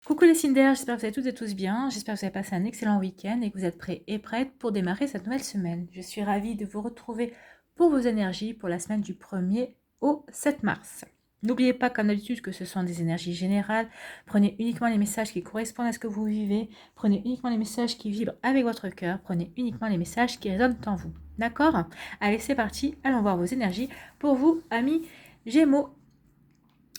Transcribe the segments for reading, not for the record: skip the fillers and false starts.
Coucou les Cinder, j'espère que vous allez toutes et tous bien. J'espère que vous avez passé un excellent week-end et que vous êtes prêts et prêtes pour démarrer cette nouvelle semaine. Je suis ravie de vous retrouver pour vos énergies pour la semaine du 1er au 7 mars. N'oubliez pas, comme d'habitude, que ce sont des énergies générales. Prenez uniquement les messages qui correspondent à ce que vous vivez. Prenez uniquement les messages qui vibrent avec votre cœur. Prenez uniquement les messages qui résonnent en vous. D'accord? Allez, c'est parti. Allons voir vos énergies pour vous, amis Gémeaux.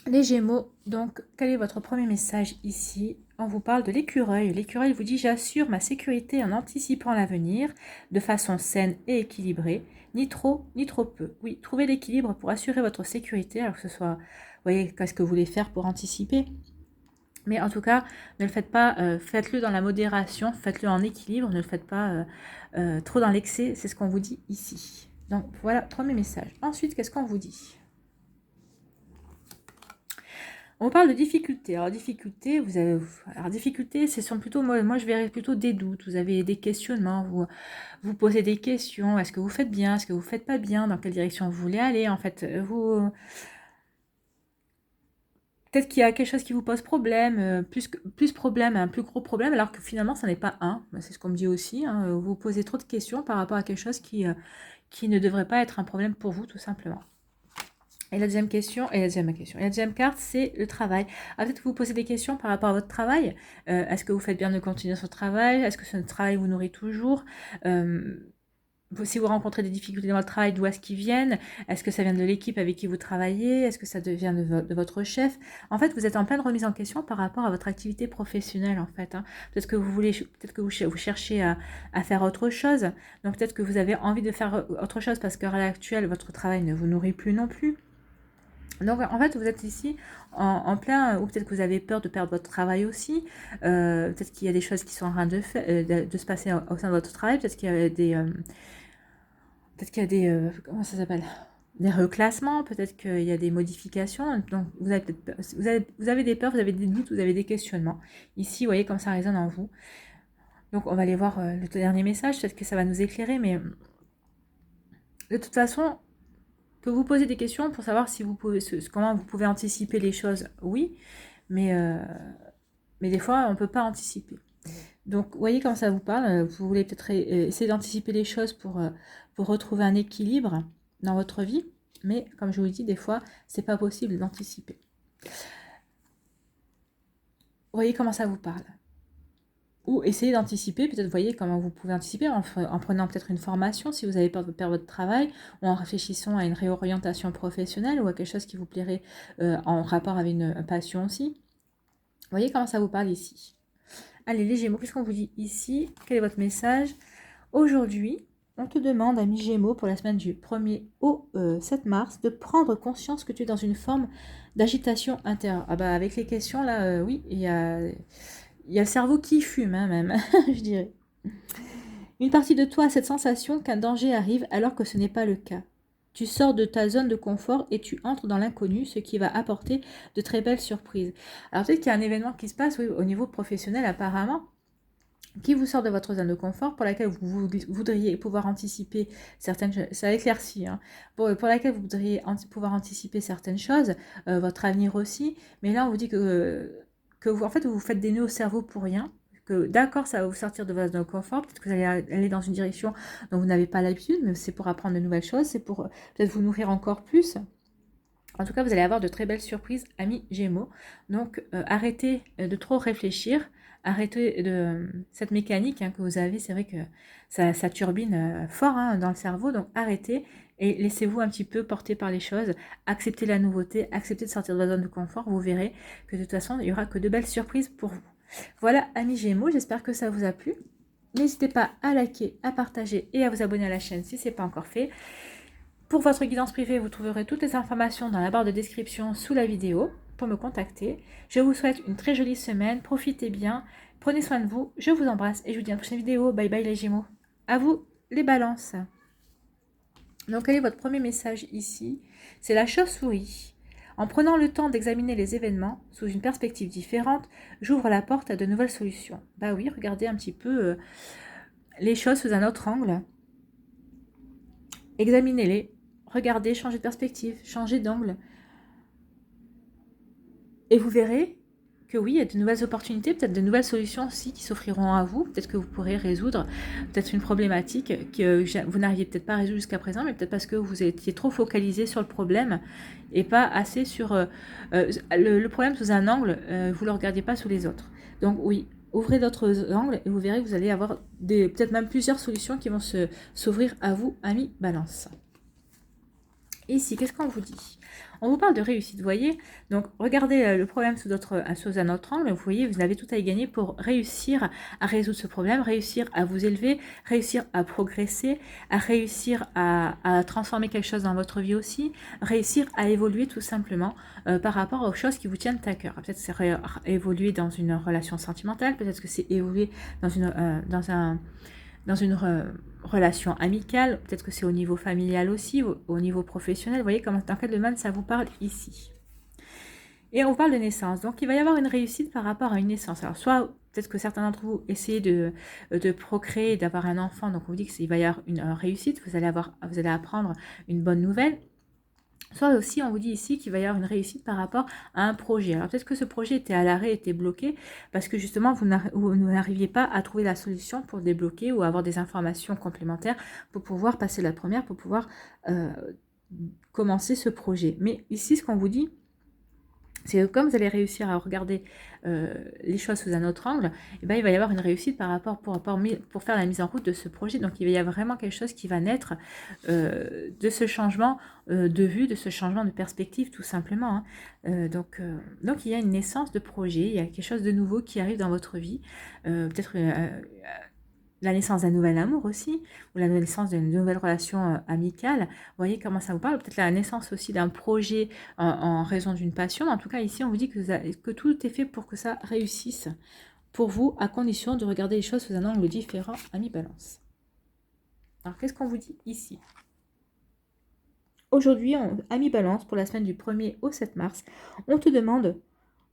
Les Gémeaux, donc, quel est votre premier message ici? On vous parle de l'écureuil. L'écureuil vous dit: j'assure ma sécurité en anticipant l'avenir de façon saine et équilibrée, ni trop ni trop peu. Oui, trouvez l'équilibre pour assurer votre sécurité, alors que ce soit, vous voyez, qu'est-ce que vous voulez faire pour anticiper. Mais en tout cas, ne le faites pas, faites-le dans la modération, faites-le en équilibre, ne le faites pas trop dans l'excès, c'est ce qu'on vous dit ici. Donc voilà, premier message. Ensuite, qu'est-ce qu'on vous dit? On parle de difficultés. Alors, difficulté, ce sont plutôt, moi je verrais plutôt des doutes. Vous avez des questionnements, vous posez des questions. Est-ce que vous faites bien? Est-ce que vous faites pas bien? Dans quelle direction vous voulez aller? En fait, peut-être qu'il y a quelque chose qui vous pose problème, plus problème, un plus gros problème, alors que finalement, ça n'est pas un. C'est ce qu'on me dit aussi, hein. Vous posez trop de questions par rapport à quelque chose qui ne devrait pas être un problème pour vous, tout simplement. Et la deuxième question, et la deuxième carte, c'est le travail. Alors, peut-être que vous posez des questions par rapport à votre travail. Est-ce que vous faites bien de continuer sur le travail? Est-ce que ce travail vous nourrit toujours? Si vous rencontrez des difficultés dans votre travail, d'où est-ce qu'ils viennent? Est-ce que ça vient de l'équipe avec qui vous travaillez? Est-ce que ça vient de votre chef? En fait, vous êtes en pleine remise en question par rapport à votre activité professionnelle, en fait, hein. Peut-être que vous cherchez à faire autre chose. Donc, peut-être que vous avez envie de faire autre chose parce qu'à l'heure actuelle, votre travail ne vous nourrit plus non plus. Donc en fait, vous êtes ici en plein, ou peut-être que vous avez peur de perdre votre travail aussi, peut-être qu'il y a des choses qui sont en train de se passer au sein de votre travail, peut-être qu'il y a des, comment ça s'appelle? Des reclassements, peut-être qu'il y a des modifications, donc vous avez peut-être vous avez des peurs, vous avez des doutes, vous avez des questionnements. Ici, vous voyez comme ça résonne en vous. Donc on va aller voir le dernier message, peut-être que ça va nous éclairer, mais de toute façon, que vous posez des questions pour savoir si vous pouvez, comment vous pouvez anticiper les choses, oui, mais, des fois, on ne peut pas anticiper. Donc, vous voyez comment ça vous parle, vous voulez peut-être essayer d'anticiper les choses pour retrouver un équilibre dans votre vie, mais comme je vous dis, des fois, c'est pas possible d'anticiper. Vous voyez comment ça vous parle? Ou essayez d'anticiper, peut-être vous voyez comment vous pouvez anticiper en prenant peut-être une formation si vous avez peur de perdre votre travail, ou en réfléchissant à une réorientation professionnelle ou à quelque chose qui vous plairait en rapport avec une passion aussi. Vous voyez comment ça vous parle ici? Allez, les Gémeaux, qu'est-ce qu'on vous dit ici? Quel est votre message? Aujourd'hui, on te demande, ami Gémeaux, pour la semaine du 1er au 7 mars, de prendre conscience que tu es dans une forme d'agitation intérieure. Ah bah avec les questions là, oui, il y a le cerveau qui fume, hein, même, je dirais. Une partie de toi a cette sensation qu'un danger arrive alors que ce n'est pas le cas. Tu sors de ta zone de confort et tu entres dans l'inconnu, ce qui va apporter de très belles surprises. Alors peut-être qu'il y a un événement qui se passe, oui, au niveau professionnel apparemment, qui vous sort de votre zone de confort, pour laquelle vous voudriez pouvoir anticiper certaines choses, ça éclaircit, hein, pour laquelle vous voudriez pouvoir anticiper certaines choses, votre avenir aussi, mais là on vous dit que vous, en fait, vous faites des nœuds au cerveau pour rien, que d'accord, ça va vous sortir de votre zone de confort, peut-être que vous allez aller dans une direction dont vous n'avez pas l'habitude, mais c'est pour apprendre de nouvelles choses, c'est pour peut-être vous nourrir encore plus. En tout cas, vous allez avoir de très belles surprises, amis Gémeaux. Donc, arrêtez de trop réfléchir. Arrêtez de cette mécanique, hein, que vous avez. C'est vrai que ça turbine fort, hein, dans le cerveau. Donc, arrêtez et laissez-vous un petit peu porter par les choses. Acceptez la nouveauté. Acceptez de sortir de votre zone de confort. Vous verrez que de toute façon, il n'y aura que de belles surprises pour vous. Voilà, amis Gémeaux. J'espère que ça vous a plu. N'hésitez pas à liker, à partager et à vous abonner à la chaîne si ce n'est pas encore fait. Pour votre guidance privée, vous trouverez toutes les informations dans la barre de description sous la vidéo pour me contacter. Je vous souhaite une très jolie semaine, profitez bien, prenez soin de vous, je vous embrasse et je vous dis à la prochaine vidéo. Bye bye les Gémeaux. À vous les balances. Donc quel est votre premier message ici? C'est la chauve-souris. En prenant le temps d'examiner les événements sous une perspective différente, j'ouvre la porte à de nouvelles solutions. Bah oui, regardez un petit peu les choses sous un autre angle. Examinez-les, regardez, changez de perspective, changez d'angle. Et vous verrez que oui, il y a de nouvelles opportunités, peut-être de nouvelles solutions aussi qui s'offriront à vous. Peut-être que vous pourrez résoudre peut-être une problématique que vous n'arriviez peut-être pas à résoudre jusqu'à présent, mais peut-être parce que vous étiez trop focalisé sur le problème et pas assez sur le problème sous un angle, vous ne le regardiez pas sous les autres. Donc oui, ouvrez d'autres angles et vous verrez que vous allez avoir peut-être même plusieurs solutions qui vont s'ouvrir à vous, amis Balance. Ici, qu'est-ce qu'on vous dit? On vous parle de réussite, vous voyez. Donc, regardez le problème sous un autre angle. Vous voyez, vous avez tout à y gagner pour réussir à résoudre ce problème, réussir à vous élever, réussir à progresser, à réussir à transformer quelque chose dans votre vie aussi, réussir à évoluer tout simplement par rapport aux choses qui vous tiennent à cœur. Peut-être que c'est évoluer dans une relation sentimentale, peut-être que c'est évoluer dans une relation amicale, peut-être que c'est au niveau familial aussi, au niveau professionnel. Vous voyez dans quel domaine ça vous parle ici. Et on vous parle de naissance. Donc, il va y avoir une réussite par rapport à une naissance. Alors, soit peut-être que certains d'entre vous essayez de procréer, d'avoir un enfant. Donc, on vous dit qu'il va y avoir une réussite. Vous allez apprendre une bonne nouvelle. Soit aussi, on vous dit ici qu'il va y avoir une réussite par rapport à un projet. Alors peut-être que ce projet était à l'arrêt, était bloqué, parce que justement, vous n'arriviez pas à trouver la solution pour le débloquer ou avoir des informations complémentaires pour pouvoir passer la première, pour pouvoir commencer ce projet. Mais ici, ce qu'on vous dit, c'est que comme vous allez réussir à regarder les choses sous un autre angle, et ben, il va y avoir une réussite par rapport pour faire la mise en route de ce projet. Donc il va y avoir vraiment quelque chose qui va naître de ce changement de vue, de ce changement de perspective tout simplement. Donc il y a une naissance de projet, il y a quelque chose de nouveau qui arrive dans votre vie, peut-être la naissance d'un nouvel amour aussi, ou la naissance d'une nouvelle relation amicale. Vous voyez comment ça vous parle? Peut-être la naissance aussi d'un projet en raison d'une passion. En tout cas, ici, on vous dit que tout est fait pour que ça réussisse pour vous, à condition de regarder les choses sous un angle différent, amis Balance. Alors, qu'est-ce qu'on vous dit ici? Aujourd'hui, amis Balance, pour la semaine du 1er au 7 mars, on te demande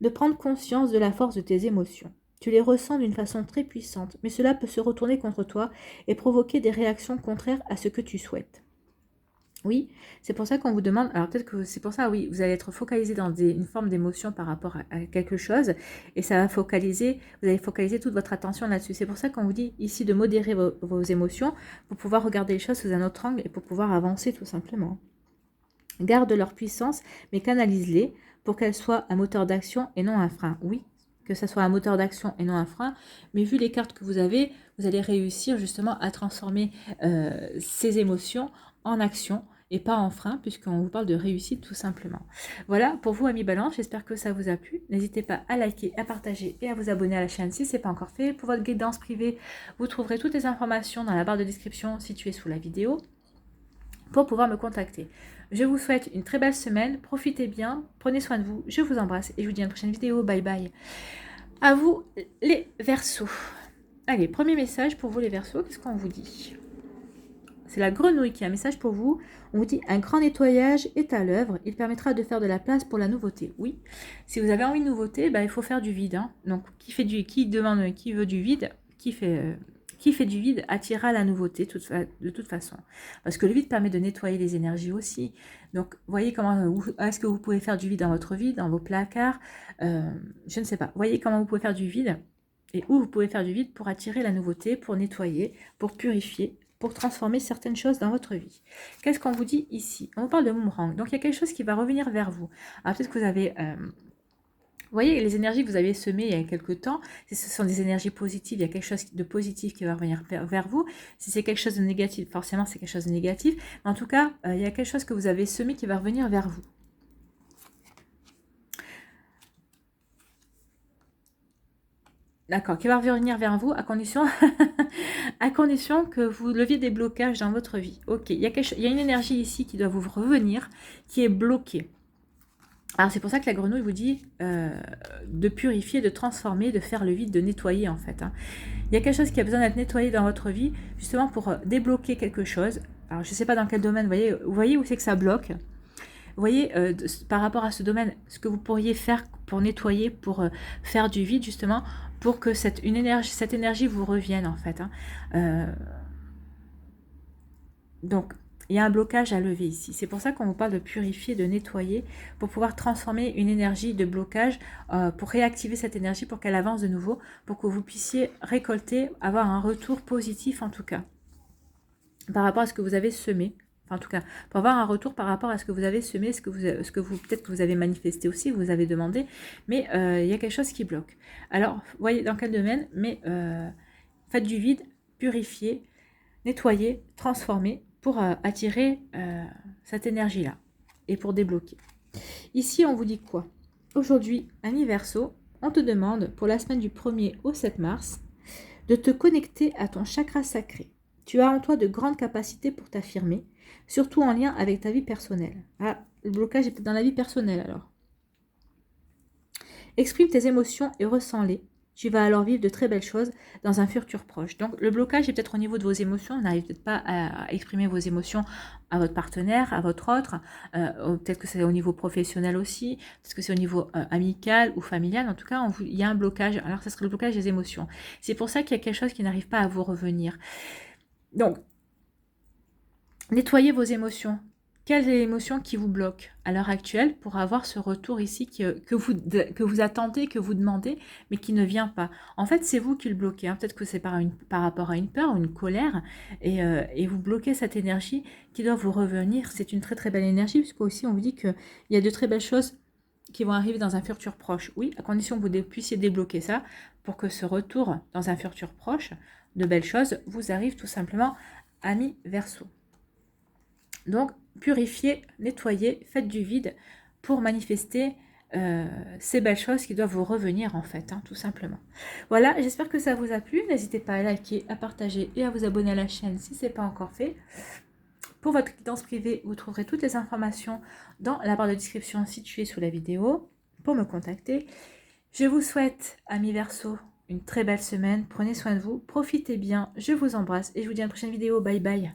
de prendre conscience de la force de tes émotions. Tu les ressens d'une façon très puissante, mais cela peut se retourner contre toi et provoquer des réactions contraires à ce que tu souhaites. Oui, c'est pour ça qu'on vous demande, alors peut-être que c'est pour ça, oui, vous allez être focalisé dans une forme d'émotion par rapport à quelque chose, et ça va vous allez focaliser toute votre attention là-dessus. C'est pour ça qu'on vous dit ici de modérer vos émotions pour pouvoir regarder les choses sous un autre angle et pour pouvoir avancer tout simplement. Garde leur puissance, mais canalise-les pour qu'elles soient un moteur d'action et non un frein. Oui, que ça soit un moteur d'action et non un frein, mais vu les cartes que vous avez, vous allez réussir justement à transformer ces émotions en action et pas en frein, puisqu'on vous parle de réussite tout simplement. Voilà pour vous, amis Balance, j'espère que ça vous a plu. N'hésitez pas à liker, à partager et à vous abonner à la chaîne si ce n'est pas encore fait. Pour votre guidance privée, vous trouverez toutes les informations dans la barre de description située sous la vidéo pour pouvoir me contacter. Je vous souhaite une très belle semaine, profitez bien, prenez soin de vous, je vous embrasse et je vous dis à une prochaine vidéo, bye bye. À vous les Verseaux. Allez, premier message pour vous les Verseaux, qu'est-ce qu'on vous dit? C'est la grenouille qui a un message pour vous. On vous dit un grand nettoyage est à l'œuvre, il permettra de faire de la place pour la nouveauté. Oui, si vous avez envie de nouveauté, il faut faire du vide. Hein. Donc qui veut du vide, qui fait du vide attirera la nouveauté de toute façon. Parce que le vide permet de nettoyer les énergies aussi. Donc, voyez est-ce que vous pouvez faire du vide dans votre vie, dans vos placards, je ne sais pas. Voyez comment vous pouvez faire du vide et où vous pouvez faire du vide pour attirer la nouveauté, pour nettoyer, pour purifier, pour transformer certaines choses dans votre vie. Qu'est-ce qu'on vous dit ici? On vous parle de boomerang. Donc, il y a quelque chose qui va revenir vers vous. Alors, peut-être que vous avez... vous voyez, les énergies que vous avez semées il y a quelques temps, ce sont des énergies positives, il y a quelque chose de positif qui va revenir vers vous. Si c'est quelque chose de négatif, forcément c'est quelque chose de négatif. Mais en tout cas, il y a quelque chose que vous avez semé qui va revenir vers vous. D'accord, qui va revenir vers vous à condition, à condition que vous leviez des blocages dans votre vie. Ok, il y a une énergie ici qui doit vous revenir, qui est bloquée. Alors c'est pour ça que la grenouille vous dit de purifier, de transformer, de faire le vide, de nettoyer en fait. Hein. Il y a quelque chose qui a besoin d'être nettoyé dans votre vie, justement pour débloquer quelque chose. Alors je ne sais pas dans quel domaine, vous voyez où c'est que ça bloque. Vous voyez, par rapport à ce domaine, ce que vous pourriez faire pour nettoyer, pour faire du vide justement, pour que cette énergie vous revienne en fait. Hein. Donc, Il y a un blocage à lever ici. C'est pour ça qu'on vous parle de purifier, de nettoyer, pour pouvoir transformer une énergie de blocage, pour réactiver cette énergie, pour qu'elle avance de nouveau, pour que vous puissiez récolter, avoir un retour positif en tout cas, par rapport à ce que vous avez semé. Enfin, en tout cas, pour avoir un retour par rapport à ce que vous avez semé, ce que vous peut-être que vous avez manifesté aussi, vous avez demandé, mais il y a quelque chose qui bloque. Alors, voyez dans quel domaine, mais faites du vide, purifiez, nettoyer, transformer pour attirer cette énergie-là et pour débloquer. Ici, on vous dit quoi? Aujourd'hui, ami Verseau, on te demande pour la semaine du 1er au 7 mars de te connecter à ton chakra sacré. Tu as en toi de grandes capacités pour t'affirmer, surtout en lien avec ta vie personnelle. Ah, le blocage est peut-être dans la vie personnelle alors. Exprime tes émotions et ressens-les. Tu vas alors vivre de très belles choses dans un futur proche. Donc, le blocage est peut-être au niveau de vos émotions. Vous n'arrivez peut-être pas à exprimer vos émotions à votre partenaire, à votre autre. Peut-être que c'est au niveau professionnel aussi. Peut-être que c'est au niveau amical ou familial. En tout cas, il y a un blocage. Alors, ce serait le blocage des émotions. C'est pour ça qu'il y a quelque chose qui n'arrive pas à vous revenir. Donc, nettoyez vos émotions. Quelles sont les émotions qui vous bloquent à l'heure actuelle pour avoir ce retour ici que vous attendez, que vous demandez, mais qui ne vient pas? En fait, c'est vous qui le bloquez. Hein. Peut-être que c'est par rapport à une peur ou une colère, et vous bloquez cette énergie qui doit vous revenir. C'est une très très belle énergie, puisque aussi on vous dit qu'il y a de très belles choses qui vont arriver dans un futur proche. Oui, à condition que vous puissiez débloquer ça, pour que ce retour dans un futur proche de belles choses vous arrive tout simplement, ami Verseau. Donc, purifiez, nettoyez, faites du vide pour manifester ces belles choses qui doivent vous revenir en fait, hein, tout simplement. Voilà, j'espère que ça vous a plu. N'hésitez pas à liker, à partager et à vous abonner à la chaîne si ce n'est pas encore fait. Pour votre guidance privée, vous trouverez toutes les informations dans la barre de description située sous la vidéo pour me contacter. Je vous souhaite, amis Verseau, une très belle semaine. Prenez soin de vous, profitez bien, je vous embrasse et je vous dis à une prochaine vidéo. Bye bye.